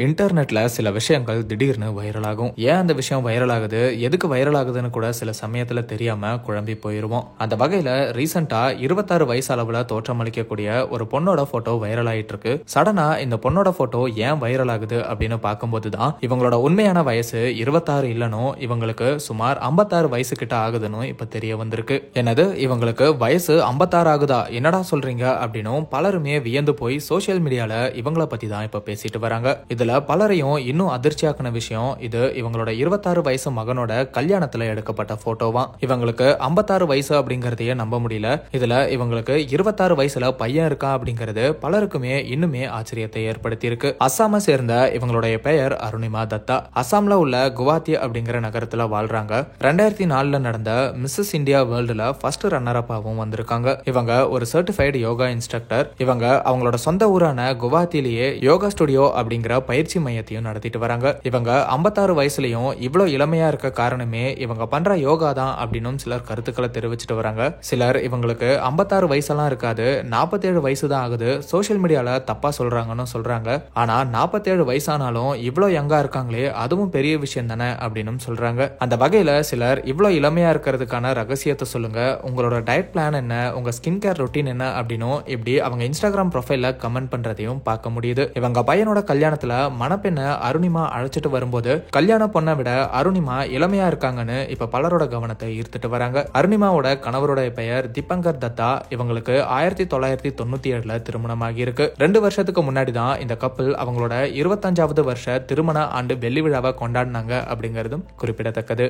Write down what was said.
இன்டர்நெட்ல சில விஷயங்கள் திடீர்னு வைரல் ஆகும். ஏன் அந்த விஷயம் வைரல் ஆகுது, எதுக்கு வைரல் ஆகுதுன்னு கூட சில சமயத்துல தெரியாம குழம்பி போயிருவோம். அந்த வகையில ரீசெண்டா 26 வயசு அளவுல தோற்றமளிக்கக்கூடிய ஒரு பொண்ணோட போட்டோ வைரல் ஆயிட்டு இருக்கு. சடனா இந்த பொண்ணோட போட்டோ ஏன் வைரல் ஆகுது அப்படின்னு பார்க்கும்போதுதான் இவங்களோட உண்மையான வயசு 26 இல்லனும் இவங்களுக்கு சுமார் 56 வயசு கிட்ட ஆகுதுன்னு இப்ப தெரிய வந்திருக்கு. என்னது, இவங்களுக்கு வயசு 56 ஆகுதா, என்னடா சொல்றீங்க அப்படின்னும் பலருமே வியந்து போய் சோசியல் மீடியால இவங்கள பத்தி தான் இப்ப பேசிட்டு வராங்க. இதுல பலரையும் இன்னும் அதிர்ச்சியாக்குன விஷயம், இது இவங்களோட 26 வயசு மகனோட கல்யாணத்துல எடுக்கப்பட்ட போட்டோவா. இவங்களுக்கு 56 வயசு அப்படிங்கறதையே நம்ப முடியல. இதுல இவங்களுக்கு 26 வயசுல பையன் இருக்கா அப்படிங்கிறது பலருக்குமே இன்னுமே ஆச்சரியத்தை ஏற்படுத்தி இருக்கு. அஸ்ஸாமை சேர்ந்த இவங்களுடைய பெயர் அருணிமா தத்தா. அஸ்ஸாம்ல உள்ள குவாஹாத்தி அப்படிங்கிற நகரத்துல வாழ்றாங்க. 2004ல நடந்த மிஸ்ஸஸ் இந்தியா வேர்ல்டுல ஃபர்ஸ்ட் ரன்னர் அப்பாவும் வந்திருக்காங்க. இவங்க ஒரு சர்டிஃபைடு யோகா இன்ஸ்ட்ரக்டர். இவங்க அவங்களோட சொந்த ஊரான குவாஹாத்திலேயே யோகா ஸ்டுடியோ அப்படிங்கிற பயிற்சி மையத்தையும் நடத்திட்டு வராங்க. இவங்க 56 வயசுலயும் இவ்வளவு இளமையா இருக்க காரணமே இவங்க பண்ற யோகா தான் அப்படின்னு சிலர் கருத்துக்களை தெரிவிச்சுட்டு வராங்க. சிலர் இவங்களுக்கு 56 வயசெல்லாம் இருக்காது, 47 வயசு தான் ஆகுது, சோசியல் மீடியால தப்பா சொல்றாங்கன்னு சொல்றாங்க. ஆனா 47 வயசானாலும் இவ்வளவு யங்கா இருக்காங்களே, அதுவும் பெரிய விஷயம் தானே அப்படின்னு சொல்றாங்க. அந்த வகையில சிலர் இவ்வளவு இளமையா இருக்கிறதுக்கான ரகசியத்தை சொல்லுங்க, உங்களோட டயட் பிளான் என்ன, உங்க ஸ்கின் கேர் ரொட்டீன் என்ன அப்படின்னு இப்படி அவங்க இன்ஸ்டாகிராம் ப்ரொஃபைல்ல கமெண்ட் பண்றதையும் பார்க்க முடியுது. இவங்க பையனோட கல்யாணத்துல மணப்பெண்ண அருணிமா அழைச்சிட்டு வரும்போது கல்யாண பொண்ணை விட அருணிமா இளமையா இருக்காங்கன்னு இப்ப பலரோட கவனத்தை ஈர்த்துட்டு வராங்க. அருணிமாவோட கணவரோட பெயர் தீபங்கர் தத்தா. இவங்களுக்கு 1997ல திருமணமாகி இருக்கு. 2 வருஷத்துக்கு முன்னாடி தான் இந்த கப்பல் அவங்களோட 25வது வருஷ திருமண ஆண்டு வெள்ளி விழாவை கொண்டாடினாங்க அப்படிங்கறதும் குறிப்பிடத்தக்கது.